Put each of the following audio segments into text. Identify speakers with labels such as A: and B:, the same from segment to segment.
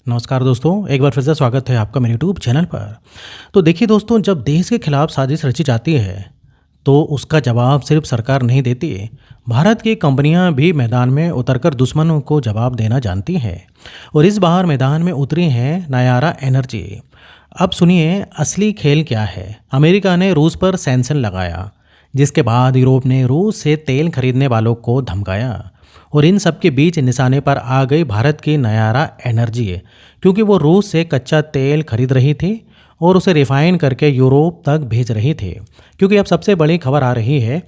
A: नमस्कार दोस्तों, एक बार फिर से स्वागत है आपका मेरे यूट्यूब चैनल पर। तो देखिए दोस्तों, जब देश के खिलाफ साजिश रची जाती है तो उसका जवाब सिर्फ सरकार नहीं देती। भारत की कंपनियां भी मैदान में उतरकर दुश्मनों को जवाब देना जानती हैं। और इस बार मैदान में उतरी हैं नायारा एनर्जी। अब सुनिए असली खेल क्या है। अमेरिका ने रूस पर सैंक्शन लगाया, जिसके बाद यूरोप ने रूस से तेल खरीदने वालों को धमकाया। और इन सब के बीच निशाने पर आ गई भारत की नयारा एनर्जी, क्योंकि वो रूस से कच्चा तेल खरीद रही थी और उसे रिफाइन करके यूरोप तक भेज रही थी। क्योंकि अब सबसे बड़ी खबर आ रही है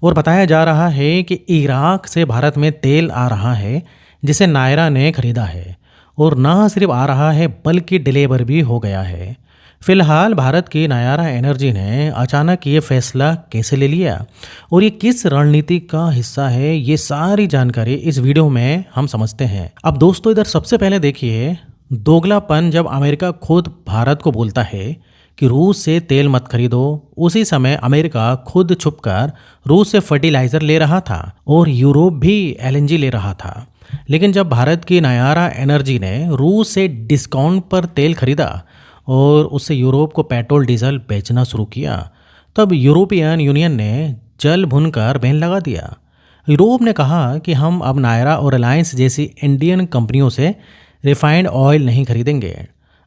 A: और बताया जा रहा है कि इराक से भारत में तेल आ रहा है, जिसे नायरा ने खरीदा है। और न सिर्फ आ रहा है बल्कि डिलीवर भी हो गया है। फिलहाल भारत की नायारा एनर्जी ने अचानक ये फैसला कैसे ले लिया और ये किस रणनीति का हिस्सा है, ये सारी जानकारी इस वीडियो में हम समझते हैं। अब दोस्तों, इधर सबसे पहले देखिए दोगलापन। जब अमेरिका खुद भारत को बोलता है कि रूस से तेल मत खरीदो, उसी समय अमेरिका खुद छुपकर रूस से फर्टिलाइजर ले रहा था और यूरोप भी एलएनजी ले रहा था। लेकिन जब भारत की नायारा एनर्जी ने रूस से डिस्काउंट पर तेल खरीदा और उससे यूरोप को पेट्रोल डीजल बेचना शुरू किया, तब यूरोपियन यूनियन ने जल भुनकर बैन लगा दिया। यूरोप ने कहा कि हम अब नायरा और रिलायंस जैसी इंडियन कंपनियों से रिफाइंड ऑयल नहीं खरीदेंगे।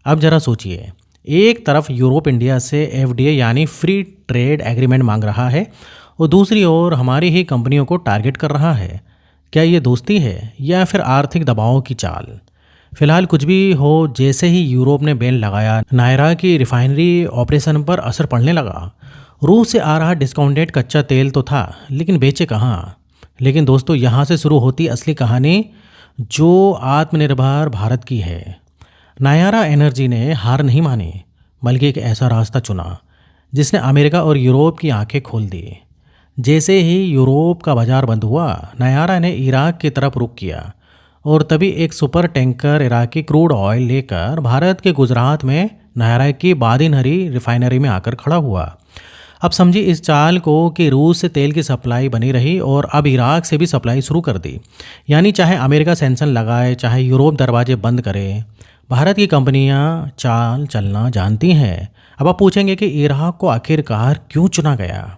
A: अब जरा सोचिए, एक तरफ यूरोप इंडिया से एफडीए यानी फ्री ट्रेड एग्रीमेंट मांग रहा है और दूसरी ओर हमारी ही कंपनियों को टारगेट कर रहा है। क्या ये दोस्ती है या फिर आर्थिक दबाव की चाल? फिलहाल कुछ भी हो, जैसे ही यूरोप ने बैन लगाया, नायरा की रिफाइनरी ऑपरेशन पर असर पड़ने लगा। रूस से आ रहा डिस्काउंटेड कच्चा तेल तो था, लेकिन बेचे कहाँ? लेकिन दोस्तों, यहाँ से शुरू होती असली कहानी जो आत्मनिर्भर भारत की है। नायारा एनर्जी ने हार नहीं मानी, बल्कि एक ऐसा रास्ता चुना जिसने अमेरिका और यूरोप की आंखें खोल दी। जैसे ही यूरोप का बाजार बंद हुआ, नायारा ने इराक की तरफ रुख किया और तभी एक super tanker Iraqi crude oil लेकर भारत के गुजरात में नायरा की बादिनहरी रिफाइनरी में आकर खड़ा हुआ। अब समझिए इस चाल को कि रूस से तेल की सप्लाई बनी रही और अब इराक से भी सप्लाई शुरू कर दी। यानी चाहे अमेरिका सैंक्शन लगाए, चाहे यूरोप दरवाजे बंद करे, भारत की कंपनियां चाल चलना जानती हैं। अब आप पूछेंगे कि इराक को आखिरकार क्यों चुना गया?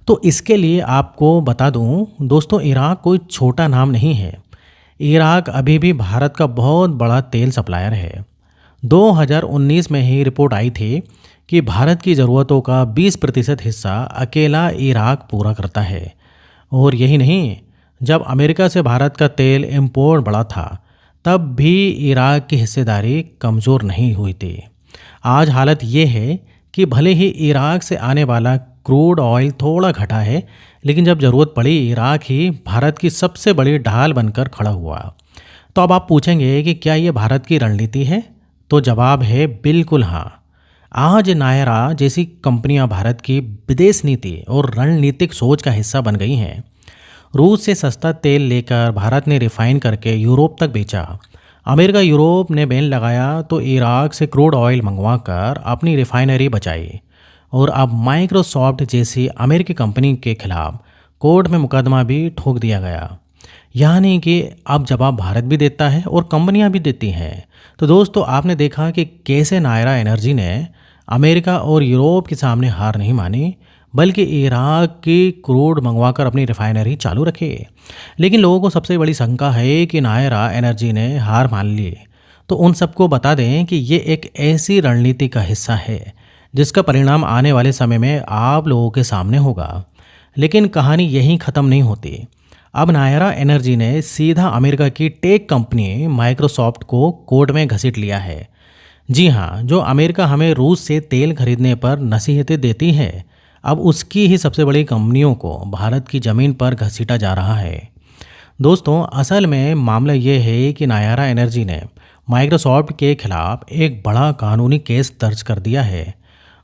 A: तो इसके लिए आपको बता दूं दोस्तों, इराक कोई छोटा नाम नहीं है। इराक अभी भी भारत का बहुत बड़ा तेल सप्लायर है। 2019 में ही रिपोर्ट आई थी कि भारत की ज़रूरतों का 20% हिस्सा अकेला इराक पूरा करता है। और यही नहीं, जब अमेरिका से भारत का तेल इंपोर्ट बढ़ा था, तब भी इराक की हिस्सेदारी कमज़ोर नहीं हुई थी। आज हालत ये है कि भले ही इराक से आने वाला क्रूड ऑयल थोड़ा घटा है, लेकिन जब ज़रूरत पड़ी, इराक ही भारत की सबसे बड़ी ढाल बनकर खड़ा हुआ। तो अब आप पूछेंगे कि क्या ये भारत की रणनीति है? तो जवाब है बिल्कुल हाँ। आज नायरा जैसी कंपनियां भारत की विदेश नीति और रणनीतिक सोच का हिस्सा बन गई हैं। रूस से सस्ता तेल लेकर भारत ने रिफाइन करके यूरोप तक बेचा। अमेरिका यूरोप ने बैन लगाया तो इराक से क्रूड ऑयल मंगवा कर अपनी रिफाइनरी बचाई। और अब माइक्रोसॉफ्ट जैसी अमेरिकी कंपनी के खिलाफ कोर्ट में मुकदमा भी ठोक दिया गया। यानी कि अब जवाब भारत भी देता है और कंपनियां भी देती हैं। तो दोस्तों, आपने देखा कि कैसे नायरा एनर्जी ने अमेरिका और यूरोप के सामने हार नहीं मानी, बल्कि इराक की क्रूड मंगवाकर अपनी रिफाइनरी चालू रखी। लेकिन लोगों को सबसे बड़ी शंका है कि नायरा एनर्जी ने हार मान ली। तो उन सबको बता दें कि ये एक ऐसी रणनीति का हिस्सा है जिसका परिणाम आने वाले समय में आप लोगों के सामने होगा। लेकिन कहानी यहीं ख़त्म नहीं होती। अब नायरा एनर्जी ने सीधा अमेरिका की टेक कंपनी माइक्रोसॉफ्ट को कोर्ट में घसीट लिया है। जी हाँ, जो अमेरिका हमें रूस से तेल खरीदने पर नसीहतें देती है, अब उसकी ही सबसे बड़ी कंपनियों को भारत की ज़मीन पर घसीटा जा रहा है। दोस्तों, असल में मामला ये है कि नायरा एनर्जी ने माइक्रोसॉफ्ट के खिलाफ एक बड़ा कानूनी केस दर्ज कर दिया है।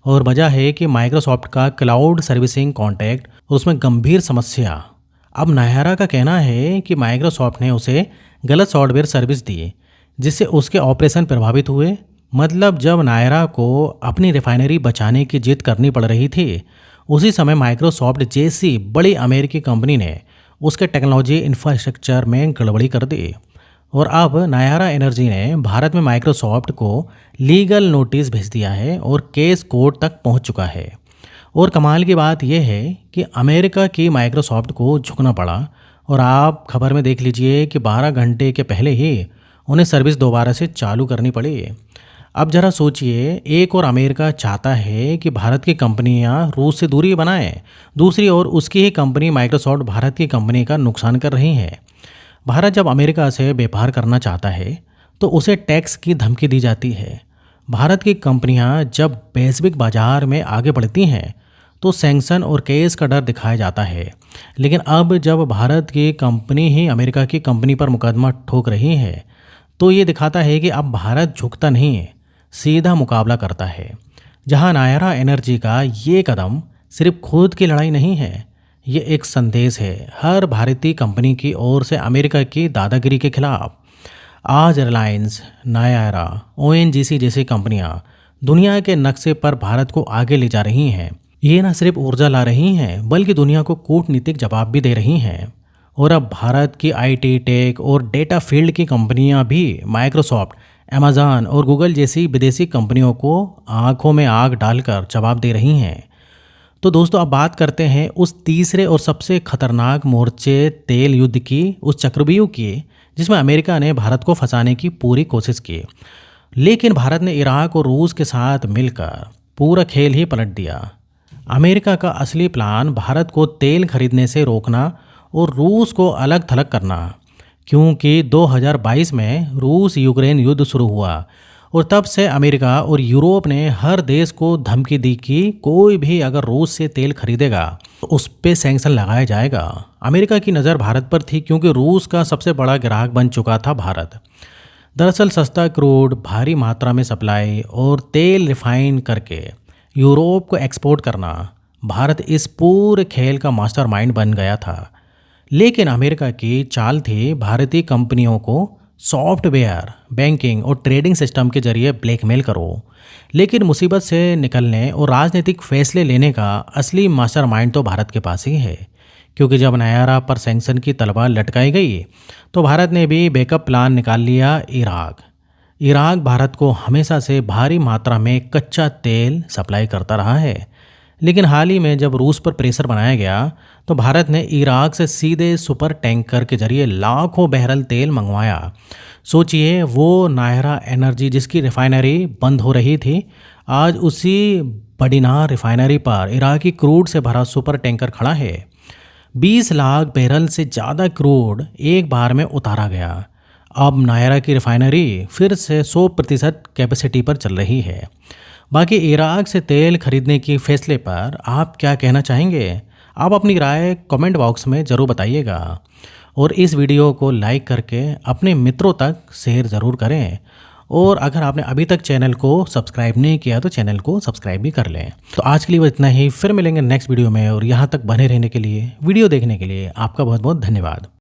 A: और वजह है कि माइक्रोसॉफ्ट का क्लाउड सर्विसिंग कॉन्ट्रैक्ट, उसमें गंभीर समस्या। अब नायरा का कहना है कि माइक्रोसॉफ्ट ने उसे गलत सॉफ्टवेयर सर्विस दी, जिससे उसके ऑपरेशन प्रभावित हुए। मतलब जब नायरा को अपनी रिफाइनरी बचाने की जिद करनी पड़ रही थी, उसी समय माइक्रोसॉफ्ट जैसी बड़ी अमेरिकी कंपनी ने उसके टेक्नोलॉजी इंफ्रास्ट्रक्चर में गड़बड़ी कर दी। और अब नायरा एनर्जी ने भारत में माइक्रोसॉफ्ट को लीगल नोटिस भेज दिया है और केस कोर्ट तक पहुंच चुका है। और कमाल की बात यह है कि अमेरिका की माइक्रोसॉफ्ट को झुकना पड़ा और आप खबर में देख लीजिए कि 12 घंटे के पहले ही उन्हें सर्विस दोबारा से चालू करनी पड़ी। अब जरा सोचिए, एक और अमेरिका चाहता है कि भारत की कंपनियां रूस से दूरी बनाएं, दूसरी ओर उसकी ही कंपनी माइक्रोसॉफ्ट भारत की कंपनी का नुकसान कर रही है। भारत जब अमेरिका से व्यापार करना चाहता है तो उसे टैक्स की धमकी दी जाती है। भारत की कंपनियां जब वैश्विक बाजार में आगे बढ़ती हैं तो सैंक्शन और केस का डर दिखाया जाता है। लेकिन अब जब भारत की कंपनी ही अमेरिका की कंपनी पर मुकदमा ठोक रही है तो ये दिखाता है कि अब भारत झुकता नहीं है, सीधा मुकाबला करता है। जहां नायरा एनर्जी का ये कदम सिर्फ खुद की लड़ाई नहीं है, ये एक संदेश है हर भारतीय कंपनी की ओर से अमेरिका की दादागिरी के खिलाफ। आज रिलायंस, नायरा, ओएनजीसी जैसी कंपनियां दुनिया के नक्शे पर भारत को आगे ले जा रही हैं। ये न सिर्फ ऊर्जा ला रही हैं बल्कि दुनिया को कूटनीतिक जवाब भी दे रही हैं। और अब भारत की आईटी, टेक और डेटा फील्ड की कंपनियां भी माइक्रोसॉफ्ट, अमेज़न और गूगल जैसी विदेशी कंपनियों को आंखों में आग डालकर जवाब दे रही हैं। तो दोस्तों, अब बात करते हैं उस तीसरे और सबसे खतरनाक मोर्चे तेल युद्ध की, उस चक्रव्यूह की जिसमें अमेरिका ने भारत को फंसाने की पूरी कोशिश की। लेकिन भारत ने इराक और रूस के साथ मिलकर पूरा खेल ही पलट दिया। अमेरिका का असली प्लान भारत को तेल खरीदने से रोकना और रूस को अलग थलग करना, क्योंकि 2022 में रूस यूक्रेन युद्ध शुरू हुआ और तब से अमेरिका और यूरोप ने हर देश को धमकी दी कि कोई भी अगर रूस से तेल खरीदेगा तो उस पर सैंक्शन लगाया जाएगा। अमेरिका की नज़र भारत पर थी क्योंकि रूस का सबसे बड़ा ग्राहक बन चुका था भारत। दरअसल सस्ता क्रूड, भारी मात्रा में सप्लाई और तेल रिफाइन करके यूरोप को एक्सपोर्ट करना, भारत इस पूरे खेल का मास्टरमाइंड बन गया था। लेकिन अमेरिका की चाल थी भारतीय कंपनियों को सॉफ्टवेयर, बैंकिंग और ट्रेडिंग सिस्टम के जरिए ब्लैकमेल करो। लेकिन मुसीबत से निकलने और राजनीतिक फैसले लेने का असली मास्टरमाइंड तो भारत के पास ही है, क्योंकि जब नायरा पर सैंक्शन की तलवार लटकाई गई तो भारत ने भी बैकअप प्लान निकाल लिया। इराक भारत को हमेशा से भारी मात्रा में कच्चा तेल सप्लाई करता रहा है। लेकिन हाल ही में जब रूस पर प्रेशर बनाया गया तो भारत ने इराक से सीधे सुपर टैंकर के जरिए लाखों बैरल तेल मंगवाया। सोचिए, वो नायरा एनर्जी जिसकी रिफाइनरी बंद हो रही थी, आज उसी बडिनार रिफाइनरी पर इराकी क्रूड से भरा सुपर टैंकर खड़ा है। 20 लाख बैरल से ज़्यादा क्रूड एक बार में उतारा गया। अब नायरा की रिफाइनरी फिर से 100% कैपेसिटी पर चल रही है। बाकी इराक से तेल खरीदने के फैसले पर आप क्या कहना चाहेंगे? आप अपनी राय कमेंट बॉक्स में ज़रूर बताइएगा और इस वीडियो को लाइक करके अपने मित्रों तक शेयर ज़रूर करें। और अगर आपने अभी तक चैनल को सब्सक्राइब नहीं किया तो चैनल को सब्सक्राइब भी कर लें। तो आज के लिए वो इतना ही, फिर मिलेंगे नेक्स्ट वीडियो में। और यहाँ तक बने रहने के लिए, वीडियो देखने के लिए आपका बहुत बहुत धन्यवाद।